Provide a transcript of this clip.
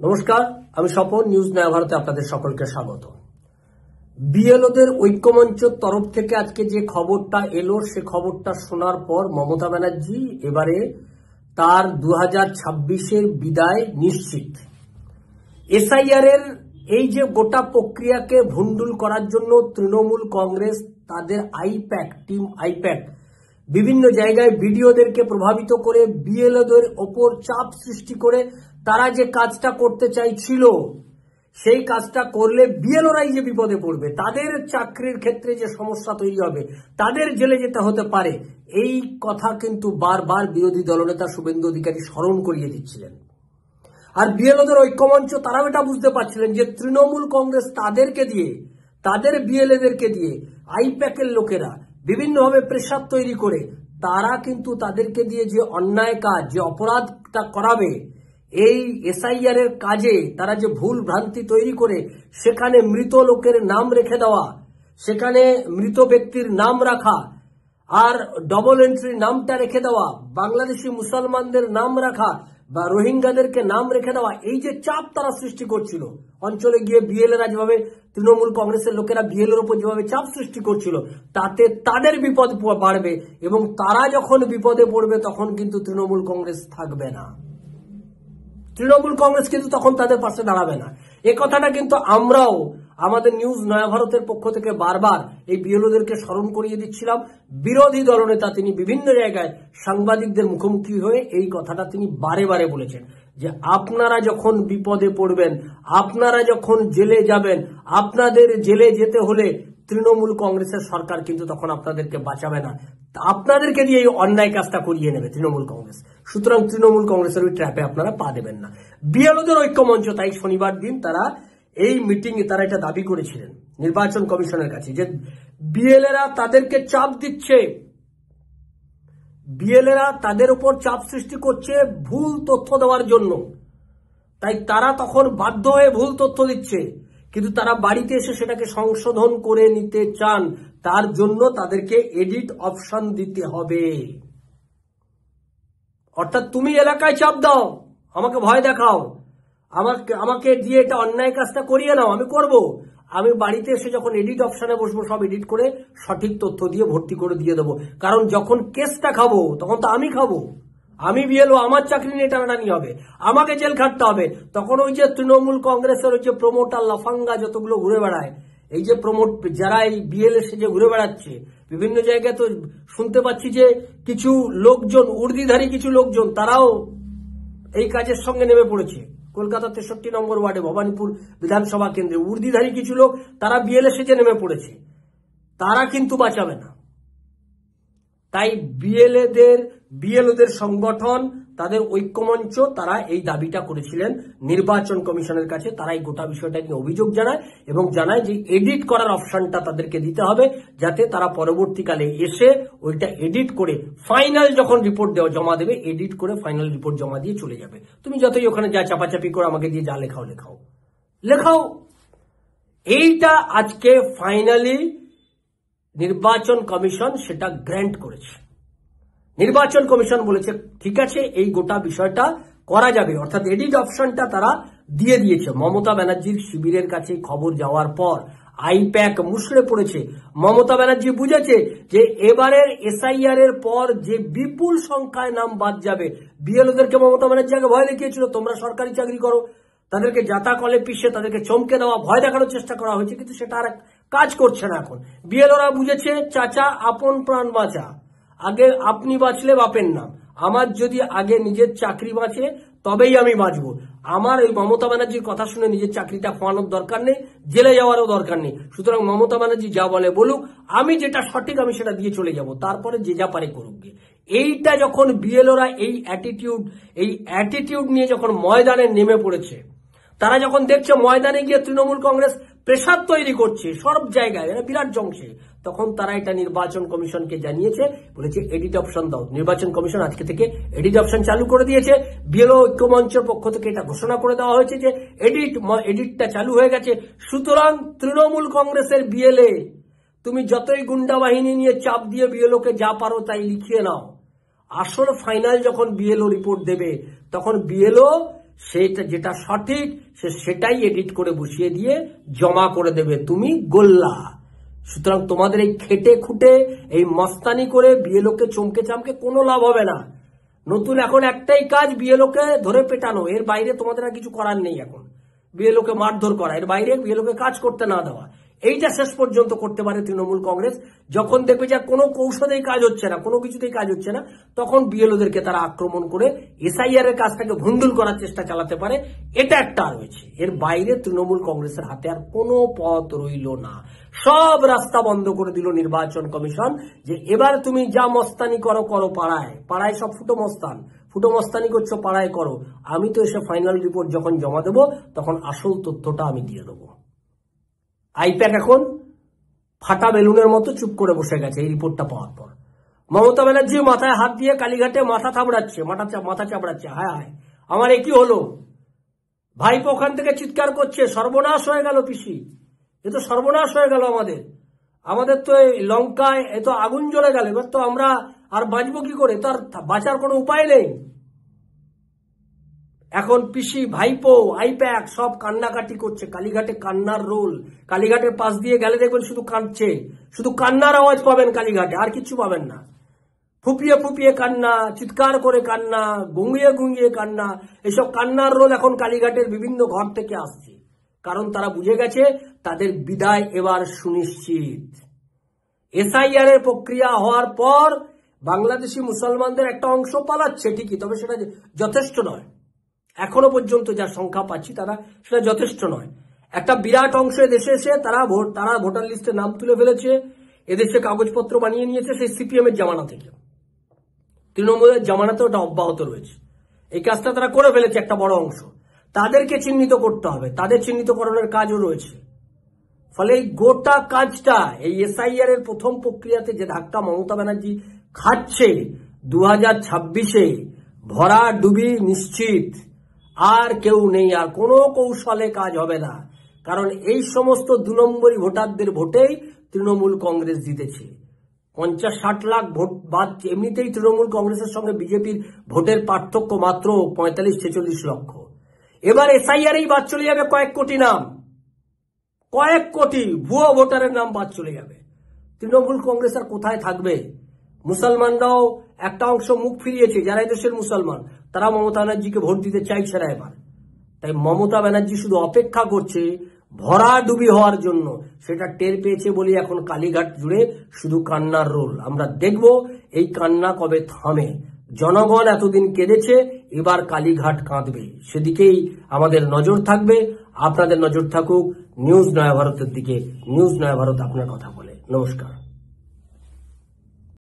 নমস্কার, আমি স্বপন। নিউজ নয়া ভারতে আপনাদের সকলকে স্বাগত। বিএলওদের ঐক্যমঞ্চের তরফ থেকে আজকে যে খবরটা এলো, সে খবরটা শোনার পর মমতা ব্যানার্জি এবারে তার 2026-এর বিদায় নিশ্চিত। এসআইআর এর এই যে গোটা প্রক্রিয়াকে ভণ্ডুল করার জন্য তৃণমূল কংগ্রেস তাদের টিম আইপ্যাক বিভিন্ন জায়গায় বিডিওদেরকে প্রভাবিত করে বিএলওদের ওপর চাপ সৃষ্টি করে তারা যে কাজটা করতে চাইছিল, সেই কাজটা করলে বিএলওরাই যে বিপদে পড়বে, তাদের চাকরির ক্ষেত্রে যে সমস্যা তৈরি হবে, তাদের জেলে যেতে হতে পারে, এই কথা কিন্তু বারবার বিরোধী দলনেতা শুভেন্দু অধিকারী স্মরণ করিয়ে দিচ্ছিলেন। আর বিএলওদের ঐক্যমঞ্চ তারাও এটা বুঝতে পারছিলেন যে তৃণমূল কংগ্রেস তাদেরকে দিয়ে, তাদের বিএলএদেরকে দিয়ে আইপ্যাকের লোকেরা বিভিন্নভাবে প্রেসার তৈরি করে তারা কিন্তু তাদেরকে দিয়ে যে অন্যায় কাজ, যে অপরাধটা করাবে, এই এসআইআর এর কাজে তারা যে ভুল ভ্রান্তি তৈরি করে সেখানে মৃত লোকের নাম রেখে দেওয়া, সেখানে মৃত ব্যক্তির নাম রাখা আর ডবল এন্ট্রি নামটা রেখে দেওয়া, বাংলাদেশি মুসলমানদের নাম রাখা বা রোহিঙ্গাদেরকে নাম রেখে দেওয়া, এই যে চাপ তারা সৃষ্টি করছিল অঞ্চলে গিয়ে বিএলএরা যেভাবে তৃণমূল কংগ্রেসের লোকেরা বিএলএর উপর যেভাবে চাপ সৃষ্টি করছিল, তাতে তাদের বিপদ বাড়বে এবং তারা যখন বিপদে পড়বে তখন কিন্তু তৃণমূল কংগ্রেস থাকবে না। তৃণমূল কংগ্রেস কিন্তু তখন তাদের পাশে দাঁড়াবে না। এ কথাটা কিন্তু আমরাও আমাদের নিউজ নয়া ভারতের পক্ষ থেকে বারবার এই বিএলওদেরকে স্মরণ করিয়ে দিচ্ছিলাম। বিরোধী দলনেতা তিনি বিভিন্ন জায়গায় সাংবাদিকদের মুখোমুখি হয়ে এই কথাটা তিনি বারে বারে বলেছেন যে আপনারা যখন বিপদে পড়বেন, আপনারা যখন জেলে যাবেন, আপনাদের জেলে যেতে হলে তৃণমূল কংগ্রেসের সরকার কিন্তু তখন আপনাদেরকে বাঁচাবে না, আপনাদেরকে দিয়ে এই অন্যায় কাজটা করিয়ে নেবে তৃণমূল কংগ্রেস। সুতরাং তৃণমূল কংগ্রেসের ওই ট্র্যাপে আপনারা পা দেবেন না। বিএলওদের ঐক্যমঞ্চ তাই শনিবার দিন তারা এই মিটিংয়ে তারা এটা দাবি করেছিলেন নির্বাচন কমিশনের কাছে যে বিএলএরা তাদেরকে চাপ দিচ্ছে, বিএলএরা তাদের উপর চাপ সৃষ্টি করছে ভুল তথ্য দেওয়ার জন্য। তাই তারা তখন বাধ্য হয়ে ভুল তথ্য দিচ্ছে, কিন্তু তারা বাড়িতে এসে সেটাকে সংশোধন করে নিতে চান। তার জন্য তাদেরকে এডিট অপশন দিতে হবে। অর্থাৎ তুমি এলাকায় চাপ দাও, আমাকে ভয় দেখাও, আমাকে দিয়ে এটা অন্যায় কাজটা করিয়ে নাও, আমি করব। আমি বাড়িতে এসে যখন এডিট অপশনে বসবো, সব এডিট করে সঠিক তথ্য দিয়ে ভর্তি করে দিয়ে দেবো। কারণ যখন কেসটা খাবো তখন তো আমি খাবো, আমি বিএলও, আমার চাকরি নিয়ে টানাটানি হবে, আমাকে জেল খাটতে হবে। তখন ওই যে তৃণমূল কংগ্রেসের ওই যে প্রমোটার লাফাঙ্গা যতগুলো ঘুরে বেড়ায়, এই যে যারা এই বিএলএ সেজে ঘুরে বেড়াচ্ছে বিভিন্ন জায়গায়, তো শুনতে পাচ্ছি যে কিছু লোকজন, উর্দিধারী কিছু লোকজন, তারাও এই কাজের সঙ্গে নেমে পড়েছে। কলকাতা 63 নম্বর ওয়ার্ডে ভবানীপুর বিধানসভা কেন্দ্রে উর্দিধারী কিছু লোক তারা বিএলএ সেজে নেমে পড়েছে, তারা কিন্তু বাঁচাবে না। তাই বিএলওদের সংগঠন, তাদের ঐক্যমঞ্চ, তারা এই দাবিটা করেছিলেন নির্বাচন কমিশনের কাছে। তারা এই গোটা বিষয়টা নিয়ে অভিযোগ জানায় এবং জানায় যে এডিট করার অপশনটা তাদেরকে দিতে হবে, যাতে তারা পরবর্তীকালে এসে ওইটা এডিট করে ফাইনাল যখন রিপোর্ট জমা দেবে, এডিট করে ফাইনাল রিপোর্ট জমা দিয়ে চলে যাবে। তুমি যতই ওখানে যা চাপাচাপি করে আমাকে দিয়ে যা লেখাও। এইটা আজকে ফাইনালি নির্বাচন কমিশন সেটা গ্র্যান্ট করেছে। নির্বাচন কমিশন বলেছে ঠিক আছে, এই গোটা বিষয়টা করা যাবে, অর্থাৎ এডিট অপশনটা তারা দিয়ে দিয়েছে। মমতা ব্যানার্জির শিবিরের কাছে খবর যাওয়ার পর আইপ্যাক মুষড়ে পড়েছে। মমতা ব্যানার্জি বুঝেছে যে এবারের এসআইআর এর পর যে বিপুল সংখ্যায় নাম বাদ যাবে, বিএলওদেরকে মমতা ব্যানার্জি আগে ভয় দেখিয়েছিল তোমরা সরকারি চাকরি করো, তাদেরকে জাতা কলে পিষে তাদেরকে চমকে দেওয়া, ভয় দেখানোর চেষ্টা করা হয়েছে, কিন্তু সেটা আর কাজ করছে না। এখন বিএলওরা বুঝেছে চাচা আপন প্রাণ বাঁচা, আগে আপনি বাঁচলে বাপের নাম, আমার যদি আগে নিজের চাকরি বাঁচে তবেই আমি বাঁচবো। আমার এই মমতা ব্যানার্জির কথা শুনে নিজের চাকরিটা খোয়ানোর দরকার নেই, জেলে যাওয়ারও দরকার নেই। সুতরাং মমতা ব্যানার্জি যা বলে বলুক, আমি যেটা সঠিক আমি সেটা দিয়ে চলে যাব, তারপরে যে যা পারে করুক। এইটা যখন বিএলওরা এই অ্যাটিটিউড নিয়ে যখন ময়দানে নেমে পড়েছে, তারা যখন দেখছে ময়দানে গিয়ে তৃণমূল কংগ্রেস প্রেসার তৈরি করছে সব জায়গায়, এরা বিরাট জংশে, তখন তারা এটা নির্বাচন কমিশনকে জানিয়েছে, বলেছে এডিট অপশন দাও। নির্বাচন কমিশন আজকে থেকে এডিট অপশন চালু করে দিয়েছে। বিএলও ঐক্যমঞ্চের পক্ষ থেকে এটা ঘোষণা করে দেওয়া হয়েছে যে এডিটটা চালু হয়ে গেছে। সুতরাং তৃণমূল কংগ্রেসের বিএলএ, তুমি যতই গুন্ডা বাহিনী নিয়ে চাপ দিয়ে বিএলওকে যা পারো তাই লিখিয়ে নাও, আসল ফাইনাল যখন বিএলও রিপোর্ট দেবে তখন বিএলও সেটা যেটা সঠিক সেটাই এডিট করে বসিয়ে দিয়ে জমা করে দেবে, তুমি গোল্লা। সুতরাং তোমাদের এই খেটে খুঁটে এই মস্তানি করে বিএলওকে চমকে চামকে কোনো লাভ হবে না। নতুন এখন একটাই কাজ, বিএলওকে ধরে পেটানো, এর বাইরে তোমাদের আর কিছু করার নেই। এখন বিএলওকে মারধর করা, এর বাইরে বিএলওকে কাজ করতে না দেওয়া, এইটা শেষ পর্যন্ত করতে পারে তৃণমূল কংগ্রেস। যখন দেখবে যে কোনো কৌশলেই কাজ হচ্ছে না, কোনো কিছুতেই কাজ হচ্ছে না, তখন বিএলওদেরকে তারা আক্রমণ করে এসআইআর এর কাজটাকে ভুন্ডুল করার চেষ্টা চালাতে পারে। এটা একটা রয়েছে, এর বাইরে তৃণমূল কংগ্রেসের হাতে আর কোনো পথ রইল না। সব রাস্তা বন্ধ করে দিল নির্বাচন কমিশন, যে এবার তুমি যা মস্তানি করো করো, পাড়ায় পাড়ায় সব ফুটো মস্তানি করছো, পাড়ায় করো। আমি তো এসে ফাইনাল রিপোর্ট যখন জমা দেবো তখন আসল তথ্যটা আমি দিয়ে দেবো। আইপ্যাক এখন ফাটা বেলুনের মতো চুপ করে বসে গেছে এই রিপোর্টটা পাওয়ার পর। মমতা ব্যানার্জি মাথায় হাত দিয়ে কালীঘাটে মাথা চাপড়াচ্ছে, হায় হায় আমার একই হলো। ভাইপো ওখান থেকে চিৎকার করছে, সর্বনাশ হয়ে গেল পিসি, এ তো সর্বনাশ হয়ে গেল আমাদের তো এই লঙ্কায় এ তো আগুন জ্বলে গেল, এবার তো আমরা আর বাঁচবো কি করে, তার বাঁচার কোনো উপায় নেই। এখন পিসি, ভাইপো, আইপ্যাক সব কান্নাকাটি করছে, কালীঘাটে কান্নার রোল। কালীঘাটের পাশ দিয়ে গেলে দেখবেন শুধু কাঁদছে, শুধু কান্নার আওয়াজ পাবেন কালীঘাটে, আর কিছু পাবেন না। ফুপিয়ে ফুপিয়ে কান্না, চিৎকার করে কান্না, গুঙিয়ে গুঙিয়ে কান্না, এসব কান্নার রোল এখন কালীঘাটের বিভিন্ন ঘর থেকে আসছে। কারণ তারা বুঝে গেছে তাদের বিদায় এবার সুনিশ্চিত। এসআইআর এর প্রক্রিয়া হওয়ার পর বাংলাদেশি মুসলমানদের একটা অংশ পালাচ্ছে ঠিকই, তবে সেটা যথেষ্ট নয়। এখনো পর্যন্ত যা সংখ্যা পাচ্ছি তারা সেটা যথেষ্ট নয়। একটা বিরাট অংশ এদেশে এসে তারা ভোটার লিস্টে নাম তুলে ফেলেছে, এদেশে কাগজপত্র বানিয়ে নিয়েছে সেই সিপিএম এর জামানা থেকে। তৃণমূলের জামানাতেও ওটা অব্যাহত রয়েছে। এই কাজটা তারা করে ফেলেছে একটা বড় অংশ। তাদেরকে চিহ্নিত করতে হবে, তাদের চিহ্নিতকরণের কাজও রয়েছে। ফলে এই গোটা কাজটা, এই এসআইআর এর প্রথম প্রক্রিয়াতে যে ধাক্কা মমতা ব্যানার্জি খাচ্ছে, 2026-এ ভরা ডুবি নিশ্চিত। আর কেউ নেই, আর কোনো কৌশলে কাজ হবে না। কারণ এই সমস্ত 2 নম্বরী ভোটারদের ভোটেই তৃণমূল কংগ্রেস জিতেছে। 50-60 লাখ ভোট বাদ, এমনিতেই তৃণমূল কংগ্রেসের সঙ্গে বিজেপির ভোটের পার্থক্য মাত্র 45-46 লক্ষ। এবার এসআইআর বাদ চলে যাবে কয়েক কোটি নাম, কয়েক কোটি ভুয়ো ভোটারের নাম বাদ চলে যাবে। তৃণমূল কংগ্রেস আর কোথায় থাকবে? মুসলমানরাও একটা অংশ মুখ ফিরিয়েছে, যারা দেশের মুসলমান, তারা মমতা ব্যানার্জিকে ভোট দিতে চাইছে না এবার। তাই মমতা ব্যানার্জি শুধু অপেক্ষা করছে ভরাডুবি হওয়ার জন্য। সেটা টের পেয়েছে বলে এখন কালীঘাট জুড়ে শুধু কান্নার রোল। আমরা দেখব এই কান্না কবে থামে। জনগণ এতদিন কেঁদেছে, এবার কালীঘাট কাঁদবে, সেদিকেই আমাদের নজর থাকবে। আপনাদের নজর থাকুক নিউজ নয়া ভারতের দিকে। নিউজ নয়া ভারত আপনার কথা বলে। নমস্কার।